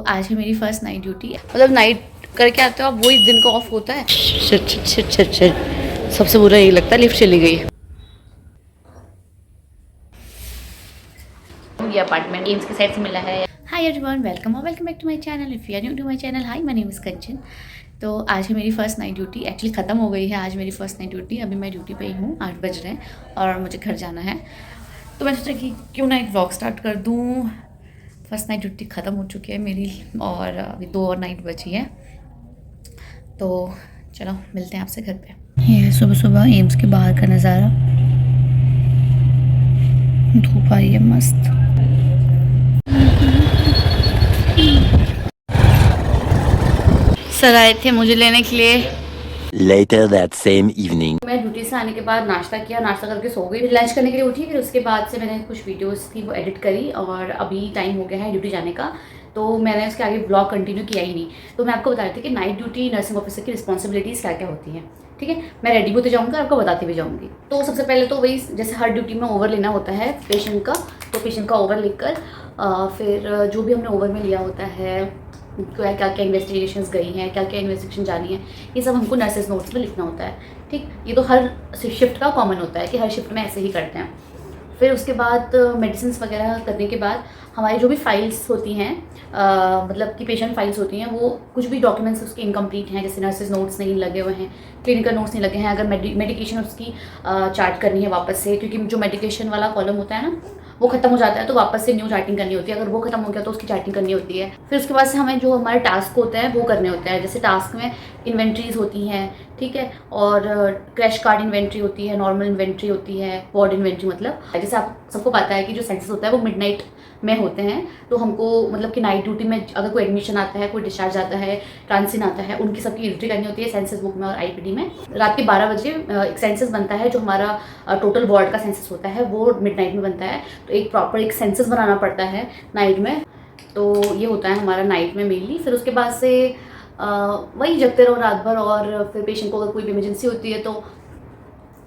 आज है मेरी फर्स्ट नाइट ड्यूटी। मतलब नाइट करके आते हो आप, वही दिन का ऑफ होता है। Shit shit shit shit shit. सबसे बुरा यही लगता है, लिफ्ट चली गई। ये अपार्टमेंट एम्स के साइड से मिला है। हाय एवरीवन, वेलकम और welcome back to my channel. If you are new to my channel, hi my name is Kanchan. तो आज है मेरी फर्स्ट नाइट ड्यूटी। एक्चुअली ख़त्म हो गई है आज मेरी फर्स्ट नाइट ड्यूटी। अभी मैं ड्यूटी पे ही हूँ, 8 बज रहे हैं और मुझे घर जाना है। तो मैं सोचा कि क्यों ना एक व्लॉग स्टार्ट कर दूँ। फर्स्ट नाइट ड्यूटी ख़त्म हो चुकी है मेरी और अभी 2 और नाइट बची है। तो चलो मिलते हैं आपसे घर पे। ये सुबह सुबह एम्स के बाहर का नज़ारा, धूप आई है मस्त। सर आए थे मुझे लेने के लिए। Later that same evening. मैं ड्यूटी से आने के बाद नाश्ता किया, नाश्ता करके सो गई। लंच करने के लिए उठी, फिर उसके बाद से मैंने कुछ वीडियोस थी वो एडिट करी और अभी टाइम हो गया है ड्यूटी जाने का। तो मैंने उसके आगे ब्लॉग कंटिन्यू किया ही नहीं। तो मैं आपको बता रही थी कि नाइट ड्यूटी नर्सिंग ऑफिसर की रिस्पॉन्सिबिलिटीज़ क्या क्या होती हैं। ठीक है, मैं रेडी भी होते जाऊँगी, आपको बताती भी जाऊँगी। तो सबसे पहले तो वही, जैसे हर ड्यूटी में ओवर लेना होता है पेशेंट का। तो पेशेंट का ओवर लेकर फिर जो भी हमने ओवर में लिया होता है, क्या क्या इन्वेस्टिगेशंस गई हैं, क्या क्या इन्वेस्टिगेशन जानी है, ये सब हमको नर्सेस नोट्स में लिखना होता है। ठीक, ये तो हर शिफ्ट का कॉमन होता है कि हर शिफ्ट में ऐसे ही करते हैं। फिर उसके बाद मेडिसिन वगैरह करने के बाद हमारी जो भी फाइल्स होती हैं, मतलब कि पेशेंट फाइल्स होती हैं, वो कुछ भी डॉक्यूमेंट्स उसके इनकम्प्लीट हैं, जैसे नर्सेस नोट्स नहीं लगे हुए हैं, क्लिनिकल नोट्स नहीं लगे हैं, अगर मेडिकेशन उसकी चार्ट करनी है वापस से, क्योंकि जो मेडिकेशन वाला कॉलम होता है ना वो खत्म हो जाता है तो वापस से न्यू चार्टिंग करनी होती है। अगर वो खत्म हो गया तो उसकी चार्टिंग करनी होती है। फिर उसके बाद से हमें जो हमारे टास्क होते हैं वो करने होते हैं। जैसे टास्क में इन्वेंट्रीज होती हैं, ठीक है, और क्रैश कार्ड इन्वेंट्री होती है, नॉर्मल इन्वेंट्री होती है, वार्ड इन्वेंट्री। मतलब जैसे आप सबको पता है कि जो सेंसस होता है वो मिडनाइट में होते हैं। तो हमको मतलब कि नाइट ड्यूटी में अगर कोई एडमिशन आता है, कोई डिस्चार्ज आता है, ट्रांसिन आता है, उनकी सबकी एंट्री करनी होती है सेंसस बुक में और आईपीडी में। रात के 12 बजे एक सेंसस बनता है, जो हमारा टोटल वार्ड का सेंसस होता है वो मिडनाइट में बनता है। तो एक प्रॉपर एक सेंसस बनाना पड़ता है नाइट में। तो ये होता है हमारा नाइट में मेनली। फिर उसके बाद से वही जगते रहो रात भर। और फिर पेशेंट को अगर कोई भी इमरजेंसी होती है तो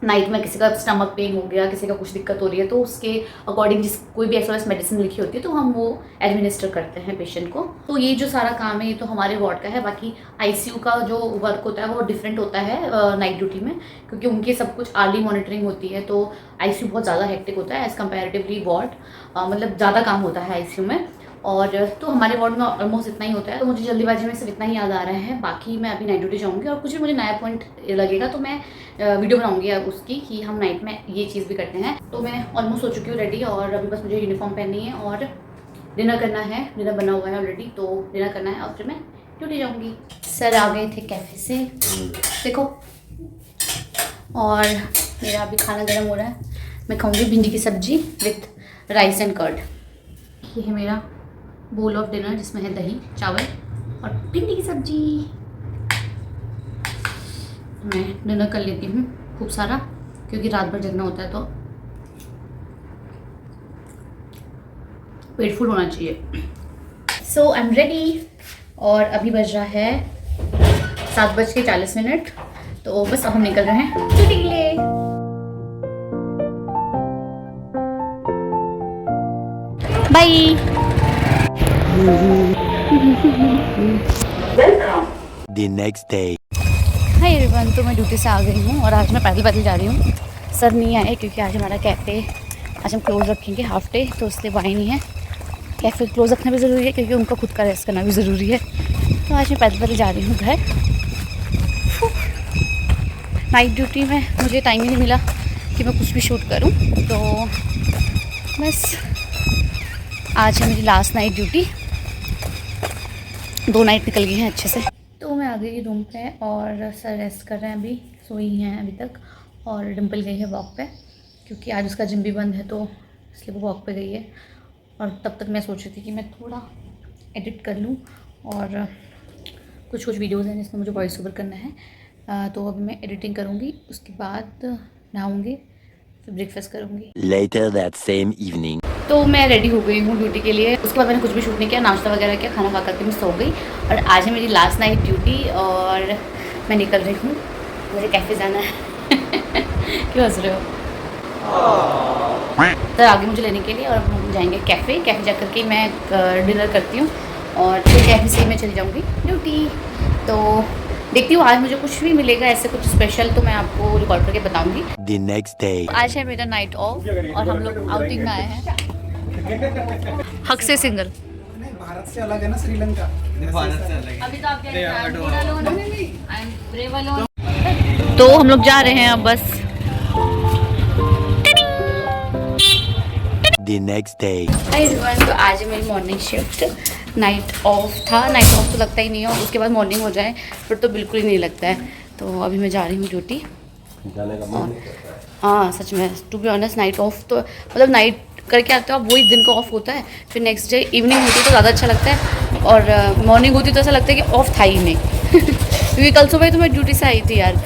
नाइट में किसी का स्टमक पेन हो गया, किसी का कुछ दिक्कत हो रही है, तो उसके अकॉर्डिंग जिस कोई भी एसओएस मेडिसिन लिखी होती है तो हम वो एडमिनिस्टर करते हैं पेशेंट को। तो ये जो सारा काम है ये तो हमारे वार्ड का है। बाकी आईसीयू का जो वर्क होता है वो डिफरेंट होता है नाइट ड्यूटी में, क्योंकि उनकी सब कुछ अर्ली मॉनिटरिंग होती है। तो आईसीयू बहुत ज़्यादा हेक्टिक होता है एज़ कम्पेरेटिवली वार्ड, मतलब ज़्यादा काम होता है आईसीयू में। और तो हमारे वार्ड में ऑलमोस्ट इतना ही होता है। तो मुझे जल्दीबाजी में सिर्फ इतना ही याद आ रहा है। बाकी मैं अभी नाइट ड्यूटी जाऊँगी और कुछ भी मुझे नया पॉइंट लगेगा तो मैं वीडियो बनाऊंगी उसकी कि हम नाइट में ये चीज़ भी करते हैं। तो मैं ऑलमोस्ट हो चुकी हूँ रेडी और अभी बस मुझे यूनिफॉर्म पहननी है और डिनर करना है। डिनर बना हुआ है ऑलरेडी, तो डिनर करना है और फिर मैं ड्यूटी जाऊँगी। सर आ गए थे कैफ़े से, देखो। और मेरा अभी खाना गर्म हो रहा है। मैं खाऊँगी भिंडी की सब्जी विथ राइस एंड कर्ड। ये है मेरा बोल ऑफ डिनर जिसमें है दही, चावल और भिंडी की सब्जी। मैं डिनर कर लेती हूँ खूब सारा, क्योंकि रात भर जगना होता है तो पेट फुल होना चाहिए। सो आई एम रेडी और अभी बज रहा है 7:40। तो बस अब हम निकल रहे हैं ड्यूटी के लिए। Bye. The next day. Hi everyone, तो मैं ड्यूटी से आ गई हूँ और आज मैं पैदल पैदल जा रही हूँ। सर नहीं आए क्योंकि आज हमारा कैफ़े आज हम क्लोज़ रखेंगे हाफ डे, तो इसलिए वो आए नहीं है। कैफ़े क्लोज़ रखना भी ज़रूरी है क्योंकि उनका खुद का रेस्ट करना भी ज़रूरी है। तो आज मैं पैदल पैदल जा रही हूँ घर। नाइट ड्यूटी में मुझे टाइम ही नहीं मिला कि मैं कुछ भी शूट करूँ, तो बस आज है मेरी लास्ट नाइट ड्यूटी। 2 नाइट निकल गई हैं अच्छे से। तो मैं आ गई रूम पे और सर रेस्ट कर रहे हैं, अभी सोई हैं अभी तक। और डिम्पल गई है वॉक पे क्योंकि आज उसका जिम भी बंद है, तो इसलिए वो वॉक पे गई है। और तब तक मैं सोच रही थी कि मैं थोड़ा एडिट कर लूँ और कुछ वीडियोस हैं जिसमें मुझे वॉइस ओवर करना है। तो अभी मैं एडिटिंग करूँगी, उसके बाद नहाऊँगी, फिर ब्रेकफास्ट करूँगी। Later that same evening. तो मैं रेडी हो गई हूँ ड्यूटी के लिए। उसके बाद मैंने कुछ भी शूट नहीं किया, नाश्ता वगैरह किया, खाना खा करके मैं सो गई। और आज है मेरी लास्ट नाइट ड्यूटी और मैं निकल रही हूँ, मुझे कैफ़े जाना है। क्यों हंस रहे हो? तो आगे मुझे लेने के लिए और हम जाएंगे कैफ़े जा करके मैं डिनर करती हूँ और फिर कैफे में चली जाऊँगी ड्यूटी। तो देखती हूँ आज मुझे कुछ भी मिलेगा ऐसे कुछ स्पेशल तो मैं आपको रिकॉर्ड करके बताऊँगी। The next day. आज है मेरा नाइट ऑफ और हम लोग आउटिंग में आए हैं हक से सिंगल। नहीं, भारत से अलग है ना श्रीलंका। भारत से अलग अभी तो आप कह रहे हैं I'm good alone, I'm brave alone। तो हम लोग जा रहे हैं अब बस। The next day. Hi everyone, तो आज है मेरी मॉर्निंग शिफ्ट। नाइट ऑफ था, नाइट ऑफ तो लगता ही नहीं है और उसके बाद मॉर्निंग हो जाए फिर तो बिल्कुल ही नहीं लगता है। तो अभी मैं जा रही हूँ ड्यूटी। हाँ सच में, to be honest night off तो मतलब नाइट करके आते हो आप वही दिन का ऑफ होता है, फिर नेक्स्ट डे इवनिंग होती है तो ज़्यादा अच्छा लगता है और मॉर्निंग होती तो ऐसा लगता है कि ऑफ था ही नहीं क्योंकि कल सुबह तो मैं ड्यूटी से आई थी यार।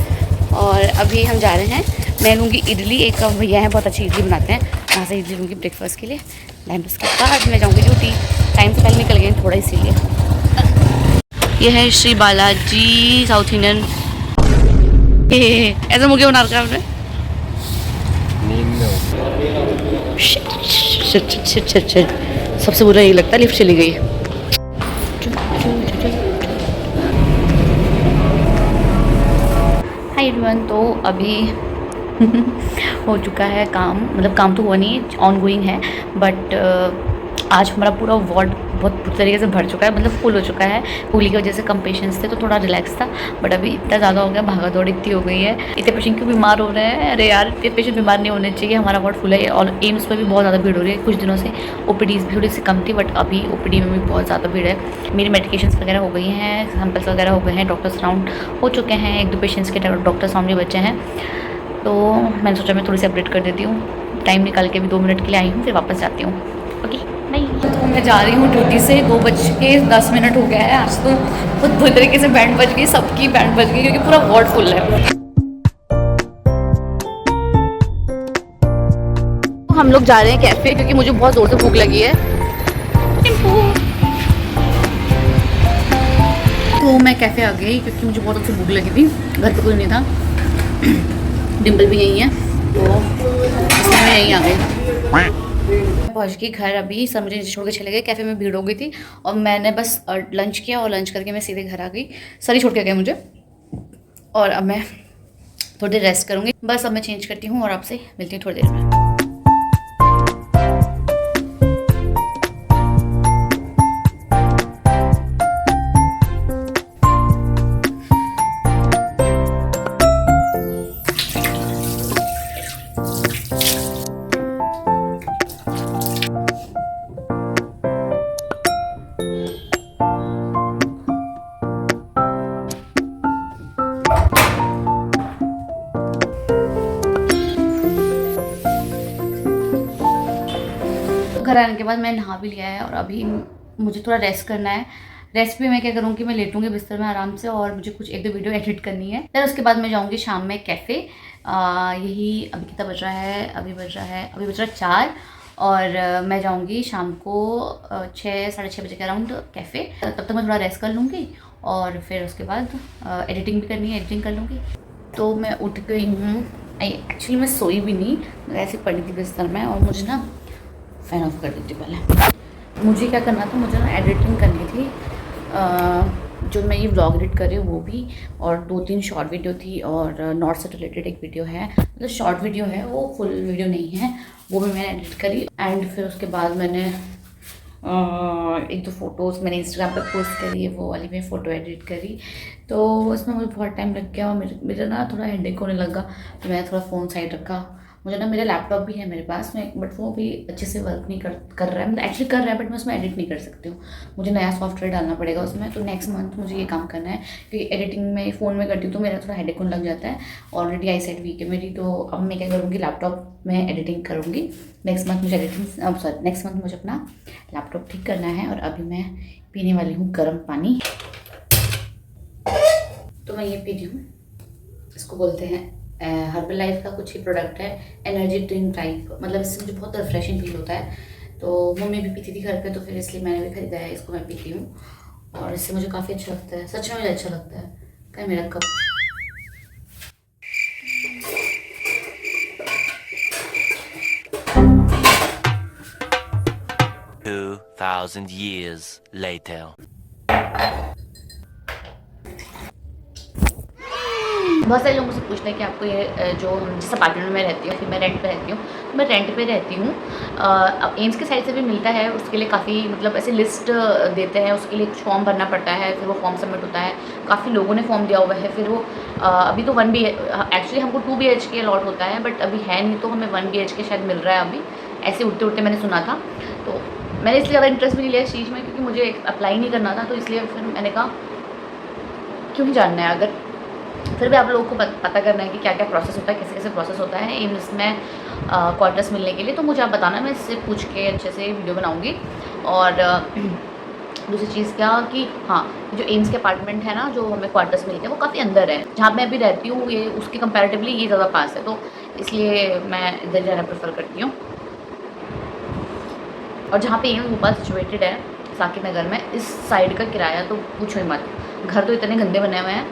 और अभी हम जा रहे हैं, मैं लूँगी इडली, एक भैया हैं बहुत अच्छी इडली बनाते हैं, वहाँ से इडली लूँगी ब्रेकफास्ट के लिए। देन उसके बाद मैं जाऊँगी ड्यूटी, टाइम से पहले निकल गए थोड़ा इसीलिए। यह है श्री बालाजी साउथ इंडियन। ऐसा मुझे बना रखा है आपने। सबसे बुरा यही लगता है, लिफ्ट चली गई। हाय एवरीवन, तो अभी हो चुका है काम, मतलब काम तो हुआ नहीं, ऑन गोइंग है बट आज हमारा पूरा वार्ड बहुत बुरी तरीके से भर चुका है, मतलब फुल हो चुका है। होली की वजह से कम पेशेंट्स थे तो थोड़ा रिलैक्स था, बट अभी इतना ज़्यादा हो गया, भागा दौड़ इतनी हो गई है। इतने पेशेंट क्यों बीमार हो रहे हैं, अरे यार इतने पेशेंट बीमार नहीं होने चाहिए। हमारा वार्ड फुल है और एम्स में भी बहुत ज़्यादा भीड़ हो रही है। कुछ दिनों से ओपीडीज़ भी थोड़ी सी कम थी बट अभी ओपीडी में भी बहुत ज़्यादा भीड़ है। मेरी मेडिकेशंस वगैरह हो गई हैं, सैम्पल्स वगैरह हो गए हैं, डॉक्टर्स राउंड हो चुके हैं, एक दो पेशेंट्स के डॉक्टर्स राउंड भी बचे हैं। तो मैंने सोचा मैं थोड़ी सी अपडेट कर देती हूँ, टाइम निकाल के भी 2 मिनट के लिए आई हूँ, फिर वापस जाती हूँ। ओके नहीं, तो मैं जा रही हूँ ड्यूटी से, 2:10 हो गया है। आज तो बहुत बुरी तरीके से बैंड बज गई, सबकी बैंड बज गई क्योंकि पूरा वार्ड फुल है। तो हम लोग जा रहे हैं कैफ़े क्योंकि मुझे बहुत ज़ोर से भूख लगी है। तो मैं कैफ़े आ गई क्योंकि मुझे बहुत अच्छी भूख लगी थी, घर पे कोई नहीं था, डिम्पल भी यहीं है तो मैं यहीं आ गई। पहुंच गई घर, अभी सब मुझे छोड़ के चले गए, कैफ़े में भीड़ हो गई थी और मैंने बस लंच किया और लंच करके मैं सीधे घर आ गई। सर ही छोड़ के गए मुझे और अब मैं थोड़ी देर रेस्ट करूँगी। बस अब मैं चेंज करती हूँ और आपसे मिलती हूँ थोड़ी देर में। घर आने के बाद मैं नहा भी लिया है और अभी मुझे थोड़ा रेस्ट करना है। रेस्ट भी मैं क्या करूँगी, मैं लेटूंगी बिस्तर में आराम से और मुझे कुछ 1-2 वीडियो एडिट करनी है। फिर उसके बाद मैं जाऊँगी शाम में कैफ़े। यही अभी कितना बज रहा है, अभी बज रहा है 4 और मैं जाऊँगी शाम को 6-6:30 बजे के अराउंड कैफ़े। तब तक मैं थोड़ा रेस्ट कर लूँगी और फिर उसके बाद एडिटिंग भी करनी है, एडिटिंग कर लूँगी। तो मैं उठ गई हूँ, एक्चुअली मैं सोई भी नहीं, ऐसे पड़ी थी बिस्तर में और मुझे ना फैन ऑफ कर देती पहले। मुझे क्या करना था, मुझे ना एडिटिंग करनी थी, जो मैं ये व्लॉग एडिट कर रही हूँ वो भी, और 2-3 शॉर्ट वीडियो थी और नॉर्थ से रिलेटेड एक वीडियो है, मतलब शॉर्ट वीडियो है वो, फुल वीडियो नहीं है, वो भी मैंने एडिट करी। एंड फिर उसके बाद मैंने 1-2 फ़ोटोज़ मैंने इंस्टाग्राम पे पोस्ट करी है, वो वाली मैं फ़ोटो एडिट करी। तो उसमें मुझे बहुत टाइम लग गया और मेरा ना थोड़ा हेडेक होने लगा, तो मैंने थोड़ा फ़ोन साइड रखा। मुझे ना मेरा लैपटॉप भी है मेरे पास में, बट वो भी अच्छे से वर्क नहीं कर रहा है, मतलब एक्चुअली कर रहा है बट मैं उसमें एडिट नहीं कर सकती हूँ, मुझे नया सॉफ्टवेयर डालना पड़ेगा उसमें। तो नेक्स्ट मंथ मुझे ये काम करना है क्योंकि एडिटिंग में फ़ोन में करती हूँ तो मेरा थोड़ा हेडेक होने लग जाता है। ऑलरेडी आई साइड वीक है मेरी, तो अब मैं क्या करूँगी, लैपटॉप में एडिटिंग करूँगी। नेक्स्ट मंथ मुझे नेक्स्ट मंथ मुझे अपना लैपटॉप ठीक करना है। और अभी मैं पीने वाली हूँ गर्म पानी, तो मैं ये पी रही हूँ, इसको बोलते हैं हर्बल लाइफ का कुछ ही प्रोडक्ट है, एनर्जी ड्रिंक टाइप, मतलब इससे मुझे बहुत रिफ्रेशिंग फील होता है। तो मम्मी भी पीती थी घर पे, तो फिर इसलिए मैंने भी खरीदा है, इसको मैं पीती हूँ और इससे मुझे काफ़ी अच्छा लगता है, सच में मुझे अच्छा लगता है। क्या मेरा कप 2000 2,000 years later. बहुत सारे लोग मुझसे पूछते हैं कि आपको ये जो जिस अपार्टमेंट में मैं रहती हूँ, फिर मैं रेंट पे रहती हूँ, तो मैं रेंट पे रहती हूँ। अब एम्स के साइड से भी मिलता है, उसके लिए काफ़ी मतलब ऐसे लिस्ट देते हैं, उसके लिए कुछ फॉर्म भरना पड़ता है, फिर वो फॉर्म सबमिट होता है। काफ़ी लोगों ने फॉर्म दिया हुआ है, फिर वो अभी तो एक्चुअली हमको 2 BHK अलॉट होता है, बट अभी है नहीं, तो हमें 1 BHK शायद मिल रहा है अभी, ऐसे उड़ते उड़ते मैंने सुना था। तो मैंने इसलिए ज़्यादा इंटरेस्ट भी नहीं लिया इस चीज़ में, क्योंकि मुझे अप्लाई नहीं करना था, तो इसलिए फिर मैंने कहा क्यों ही जानना है, अगर फिर भी आप लोगों को पता करना है कि क्या क्या प्रोसेस होता है, कैसे कैसे प्रोसेस होता है एम्स में क्वार्टर्स मिलने के लिए, तो मुझे आप बताना, मैं इससे पूछ के अच्छे से वीडियो बनाऊँगी। और दूसरी चीज़ क्या कि हाँ, जो एम्स के अपार्टमेंट है ना, जो हमें क्वार्टर्स मिलते हैं, वो काफ़ी अंदर है। जहाँ मैं अभी रहती हूँ ये उसके कंपैरेटिवली ये ज़्यादा पास है, तो इसलिए मैं इधर जाना प्रेफर करती हूँ। और जहाँ पे एम्स भोपाल सिचुएटेड है साकिब नगर में, इस साइड का किराया तो पूछो ही मत। घर तो इतने गंदे बने हुए हैं,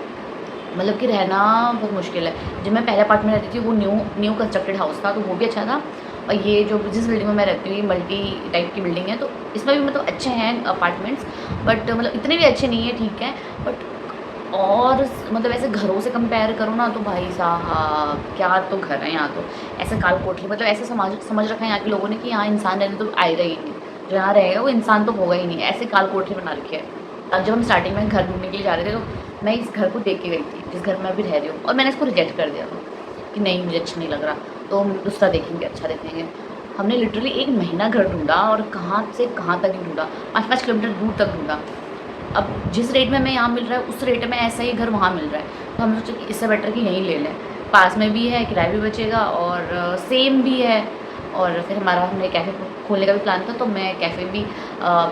मतलब कि रहना बहुत मुश्किल है। जब मैं पहले अपार्टमेंट रहती थी वो न्यू कंस्ट्रक्टेड हाउस था, तो वो भी अच्छा था। और ये जो जिस बिल्डिंग में मैं रहती हूँ ये मल्टी टाइप की बिल्डिंग है, तो इसमें भी मतलब अच्छे हैं अपार्टमेंट्स, बट मतलब इतने भी अच्छे नहीं है, ठीक है। बट और मतलब ऐसे घरों से कंपेयर करो ना, तो भाई साहब क्या तो घर है यहाँ, तो ऐसे काल कोठरी, मतलब ऐसे समझ रखा है यहाँ के लोगों ने कि यहाँ इंसान रहने तो आएगा ही नहीं, जो यहाँ रहेगा वो इंसान तो होगा ही नहीं, ऐसे काल कोठरी बना रखी है। अब जब हम स्टार्टिंग में घर ढूंढने के लिए जा रहे थे, तो मैं इस घर को देख के गई थी जिस घर में अभी रह रही हूँ, और मैंने इसको रिजेक्ट कर दिया था कि नहीं मुझे अच्छा नहीं लग रहा, तो हम दूसरा देखेंगे, अच्छा देखेंगे। हमने लिटरली 1 महीना घर ढूंढा, और कहाँ से कहाँ तक ही ढूंढा, 5-5 किलोमीटर दूर तक ढूंढा। अब जिस रेट में मैं यहाँ मिल रहा है उस रेट में ऐसा ही घर वहाँ मिल रहा है, तो हम सोचे कि इससे बेटर कि यहीं ले लें, पास में भी है, किराया भी बचेगा और सेम भी है। और फिर हमने कैफ़े खोलने का भी प्लान था, तो मैं कैफ़े भी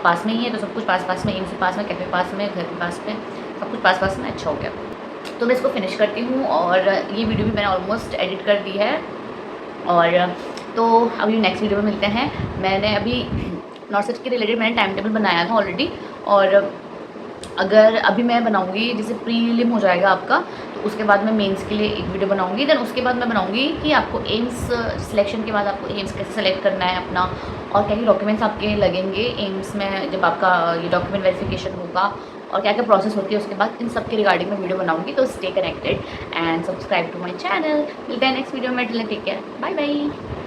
पास में ही है, तो सब कुछ पास में, एम्स पास में, कैफ़े पास में, घर के पास में, सब कुछ पास में, अच्छा हो गया। तो मैं इसको फिनिश करती हूँ, और ये वीडियो भी मैंने ऑलमोस्ट एडिट कर दी है। और तो अभी नेक्स्ट वीडियो में मिलते हैं। मैंने अभी नॉर्थ सेट के रिलेटेड मैंने टाइम टेबल बनाया था ऑलरेडी, और अगर अभी मैं बनाऊंगी, जैसे प्रीलिम हो जाएगा आपका, तो उसके बाद मैं मेंस के लिए एक वीडियो बनाऊंगी। देन उसके बाद मैं बनाऊंगी कि आपको एम्स सिलेक्शन के बाद आपको एम्स कैसे सेलेक्ट करना है अपना, और क्या क्या डॉक्यूमेंट्स आपके लगेंगे एम्स में जब आपका ये डॉक्यूमेंट वेरिफिकेशन होगा, और क्या क्या प्रोसेस होती है उसके बाद, इन सब के रिगार्डिंग मैं वीडियो बनाऊंगी। तो stay connected and subscribe to my channel. मिलते हैं नेक्स्ट वीडियो में, टेक केयर, बाय बाय।